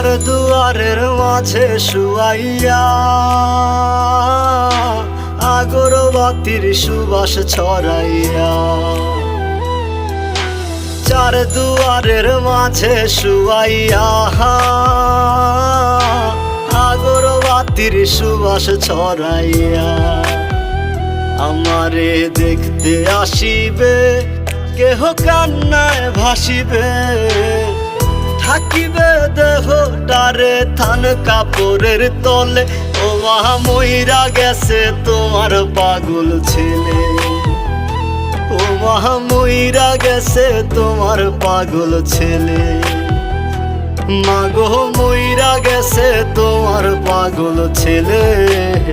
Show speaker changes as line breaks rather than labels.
চার দুয়ারের মাঝে শুয়াইয়া আগরবাতির সুবাস ছড়াইয়া, চার দুয়ারের মাঝে শুয়াইয়া আগরবাতির সুবাস ছড়াইয়া, আমারে দেখতে আসিবে কেহ কান্নায় ভাসিবে, থাকিবে দেহটারে থান কাপড়ের তলে। ও মা মইরা গেছে তোমার পাগল ছেলে, ও মা মইরা গেছে তোমার পাগল ছেলে, মাগো মইরা গেছে তোমার পাগল ছেলে।